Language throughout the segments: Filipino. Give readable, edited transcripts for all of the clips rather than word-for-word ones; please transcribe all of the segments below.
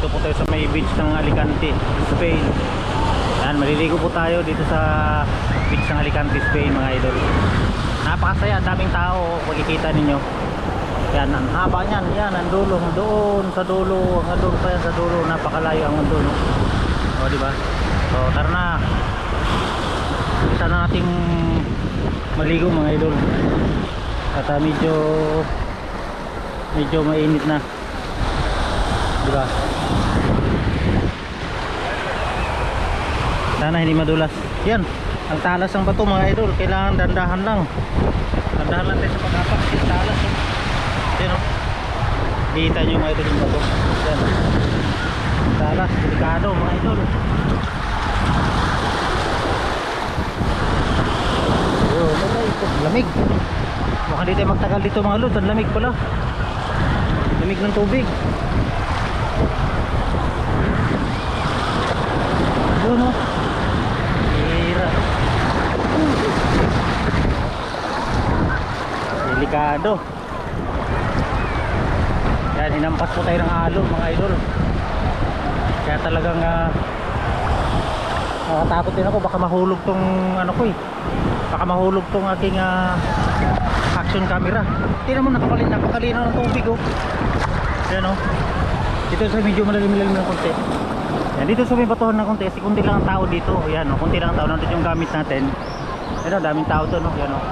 Dito po tayo sa may beach ng Alicante, Spain. Yan, maliligo po tayo dito sa beach ng Alicante, Spain mga idol. Napakasaya, daming tao, makikita ninyo. Yan, ang haba niyan, yan, ang dulo, doon sa dulo, hanggang doon pa yan sa dulo, napakalayo ang doon, no? O, diba? So, tara na. Isa na nating maligo mga idol. At medyo mainit na. Diba? Sana hindi madulas. Yan, ang talas ng bato mga idol, kailangan dandahan lang. Dandahan lang tayo sa pag-apak kasi talas, no? Yan, no? Kita nyo mga idol yung bato. Yan, talas, delikado mga idol. Lamig. Mukhang di tayo magtagal dito mga lods. Ang lamig pala. Lamig ng tubig. Yun, no? Hira. Delikado. Yan, hinampas po tayo ng alon mga idol. Kaya talagang nakatakot din ako. Baka mahulog tong ano ko eh. Baka mahulog tong aking action camera. Tingnan mo, napakalinaw ng tubig, oh. Yan, oh. Dito sa medyo malalim-malalim ng konti. Yan, dito sa may batuhan ng konti kasi kunti lang ang tao dito. Yan, oh, kunti lang ang tao. Nandito yung gamit natin. Yan, oh, daming tao to, no? Yan, oh.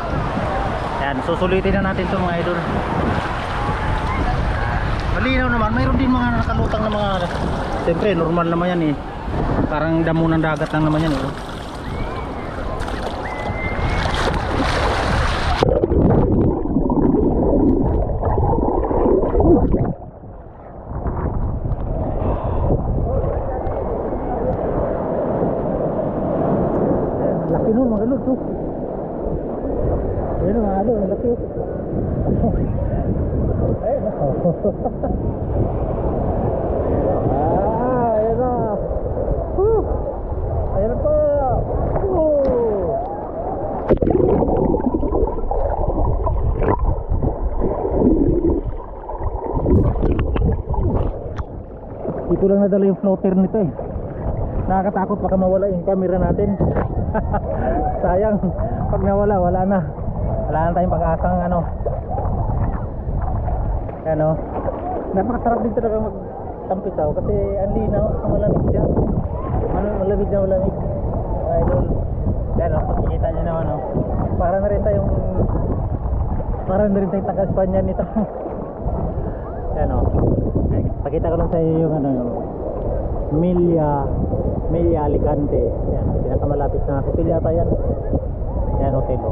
Yan, susulitin na natin to mga idol. Malinaw naman. Mayroon din mga nakalutang na mga, siyempre normal naman yan eh. Parang damo ng dagat lang naman yan eh. Laki nun mga lod, oh. Ayun mga lod, ang laki, oh. Ayun, ayun na. Ayun pa. Dito lang nadala yung floater nito eh. Nakakatakot baka mawala yung camera natin. Sayang, pag nawala, wala na tayong pag-asang ano. Ano, napakasarap din talaga magtampisaw kasi ang linaw, malamig siya. Malamig na malamig. Idol. Yan, makikita nyo naman, no? Para na rin tayong taga-Espanya nito. Yan, o. Pakita ko lang sa iyo yung ano, Milla Alicante. Yan, pinakamalapit na hotel yata yan. Yan, hotel, o.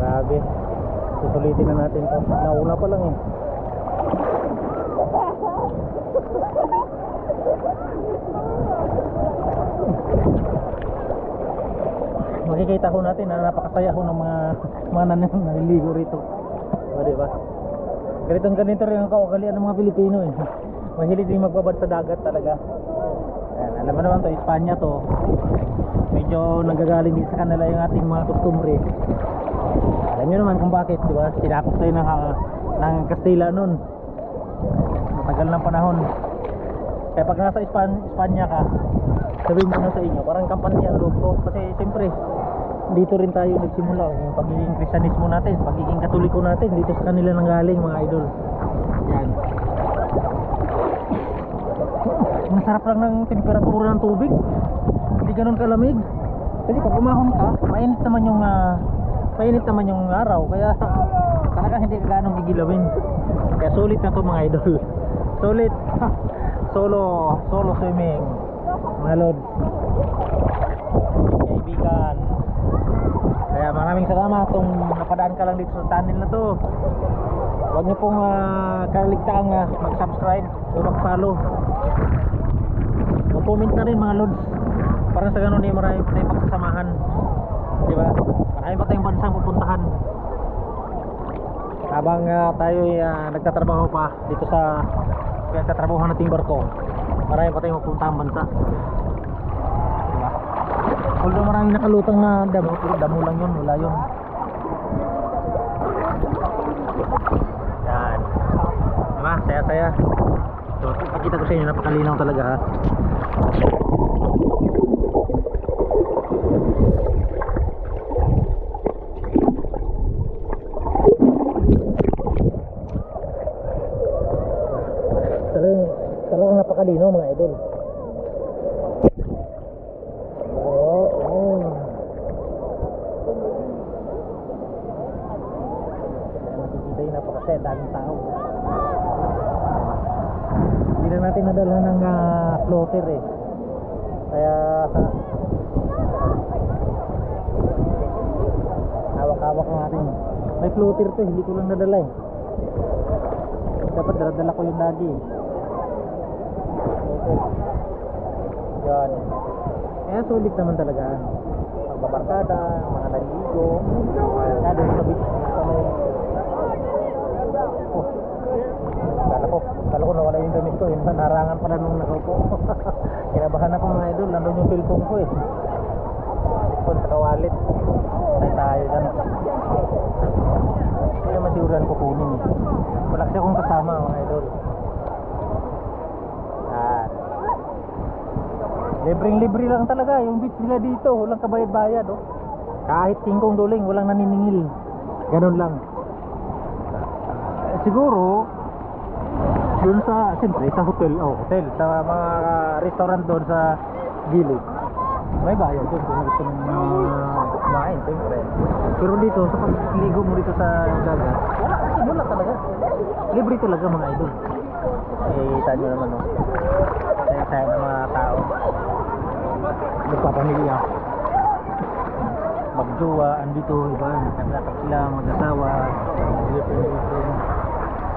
Grabe. Susulitin na natin to. Nauna pa lang eh. Makikita ko natin na napakasaya ko ng mga naliligo rito. O, diba? Ganito rin ang kaugalian ng mga Pilipino eh. Mahilig din magbabad sa dagat talaga. Ayan, alam mo naman to, Espanya to. Medyo nagagaling din sa kanila yung ating mga kustumbre. Alam nyo naman kung bakit, diba? Sinakop tayo ng Kastila nun. Matagal ng panahon. Kaya pag nasa Espanya ka, sabihin ko na sa inyo, parang kampanya ang loob ko. Kasi siyempre, dito rin tayo nagsimula. Yung pagiging Kristiyanismo natin, pagiging Katoliko natin, dito sa kanila nanggaling mga idol. Yan. Masarap lang ng temperatura ng tubig. Hindi ganun kalamig. Kasi pag umahon ka, mainit naman yung araw. Kaya talaga hindi ka ganong gigilawin. Kaya sulit na to mga idol. Sulit. Solo swimming mga lods, kaibigan. Kaya maraming salamat kung napadaan ka lang dito sa channel na to. Huwag niyo pong kaligtaang mag-subscribe o mag-follow o comment na rin mga lods. Parang sa ganun marami pa tayong pagsasamahan, diba? Marami pa tayong bansang pupuntahan habang tayo nagtatrabaho pa dito sa pinagtatrabaho nating barko. Marami pa tayong pupuntahang bansa, diba? Although maraming nakalutang na damo lang yun, wala yun. Diba? Saya-saya. So, ipakita ko sa inyo, napakalinaw talaga ha. Talagang napakalinaw mga idol. Nakikita yun, napakasaya, daming tao. Hindi na natin nadala ng floater eh. Kaya hawak-hawak natin. May floater to, hindi ko lang nadala eh. Dapat dala-dala ko yung lagi eh. Yan. Kaya sulit naman talaga. Pagbabarkada, mga naliligo. Kaya doon sa beach sa may... Oh. Kala ko nawala yung damit ko. Narangan pala nung nakaupo. Kinabahan ako mga idol. Nandun yung cellphone ko eh. Cellphone sa kawalit. Tayo dyan. Kaya masiguran ko kunin eh. Wala kasi akong kasama mga idol. Libreng-libre lang talaga yung beach nila dito, walang kabayad-bayad oh. Kahit tingkong duling, walang naniningil. Ganun lang. Siguro doon sa, siyempre sa hotel, hotel, sa mga restaurant doon sa gilid. May bayad doon kung gusto mong kumain, siyempre. Pero dito, sa pagligo mo dito sa dagat, wala talaga. Libre talaga mga idol. Eh, tayo naman oh. Saya ng mga tao. Magpapamilya, magjowa, andito iba, nagkakap sila, mag-asawa,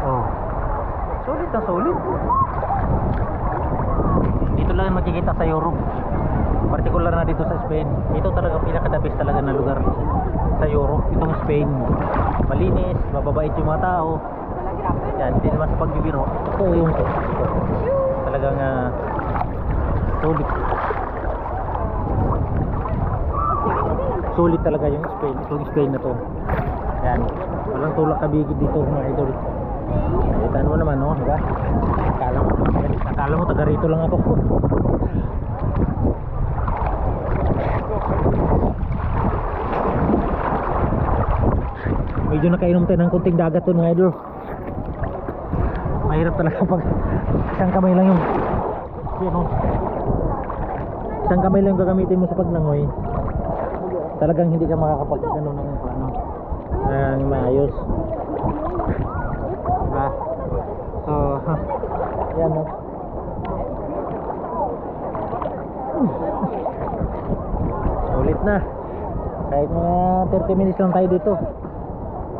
oh, sulit na sulit. Dito lang makikita sa Europe, partikular na dito sa Spain. Ito talaga pinaka-the best talaga na lugar sa Europe, itong Spain. Malinis, mababait yung mga tao. Yan, hindi naman sa pagbibiro. Ito yung talagang sulit. Sulit talaga yung Spain, itong Spain na to. Yan, walang tulak kabigid dito mga idol. Kita mo naman no, diba? Akala mo taga rito lang ako. Medyo nakainom tayo ng kunting dagat to mga idol. Mahirap talaga pag isang kamay lang yung isang kamay lang gagamitin mo sa paglangoy. Talagang hindi ka makakapag-ano ng maayos. Diba? So, yan no. Ulit na. Kahit mga 30 minutes lang tayo dito.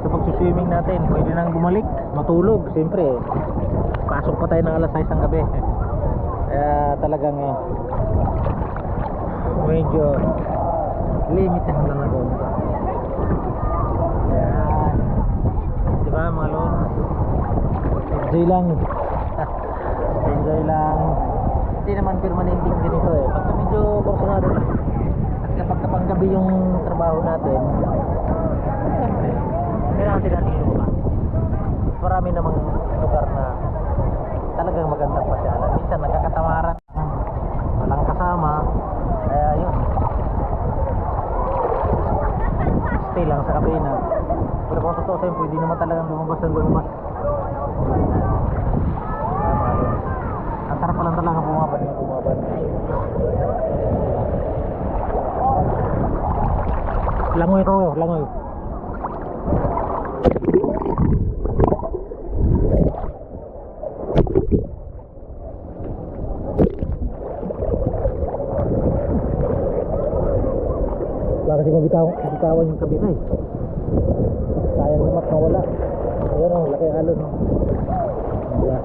Sa pagsuswimming natin, pwede nang bumalik, matulog. Siyempre, pasok pa tayo ng alas 6 ng gabi. Kaya talagang medyo limit na lang ako. Ayan. Diba mga lord? Enjoy lang. Enjoy lang. Hindi naman permanenteng ganito eh. Pagka medyo kursunado na. At kapag kapanggabi yung trabaho natin, siyempre, kailangan din natin lupa. Marami namang lugar na talagang magandang pasyalan. Minsan nagkakatamaran. Walang kasama. Kaya yun. Stay lang sa kabina. Pero kung totoo sa'yo, pwede naman talagang lumabas ng lumabas. Ang sarap pa lang talaga bumabad yung bumabad. Langoy to, langoy. Wala kasi mabitawan yung kabina eh. Sayang naman mawala. Ayan o, laki ang alon o. Wala.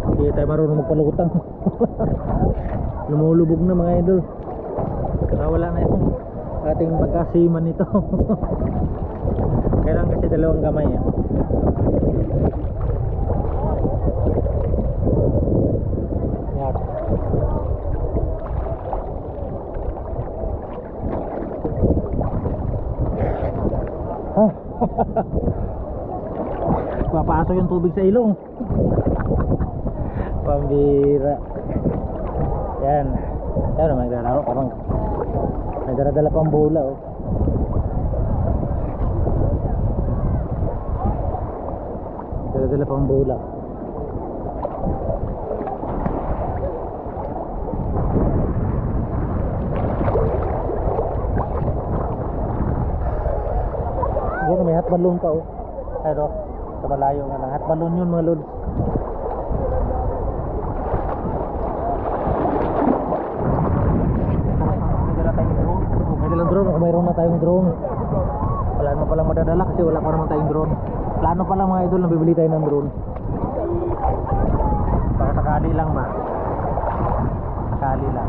Hindi tayo marunong magpalutang. Lumulubog na mga idol. Wala na itong ating pagkasiman nito. Kailangan kasi dalawang kamay Papasok yung tubig sa ilong. Pambira. Yan. Yan naman naglalaro. Parang may dala-dala pang bola oh. Dala-dala pang bola. Yun, may hot balloon pa oh. Pero sa malayo nga lang. Hot balloon yun mga lods. May dalang drone. Kung mayroon na tayong drone, wala naman palang madadala kasi wala pa naman tayong drone. Plano pa lang mga idol na bibili tayo ng drone. Baka sakali lang ba? Sakali lang.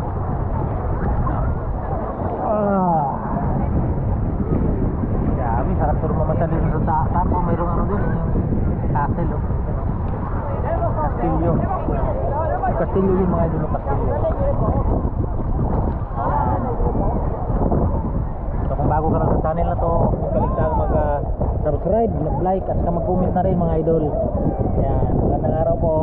Dami, sarap turo mamasali sa tapo. Mayroong ano din, yung castle oh. Castillo. Castillo yung mga idol ng Castillo. So kung bago ka lang sa channel na to, huwag kaligtaan mag-subscribe, mag-like at mag-comment na rin mga idol. Ayan, magandang araw po.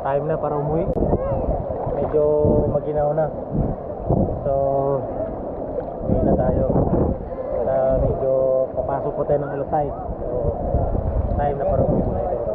Time na para umuwi. Medyo maginaw na. So uwi na tayo. Medyo papasok po tayo ng Alusay. So time na para umuwi na ito.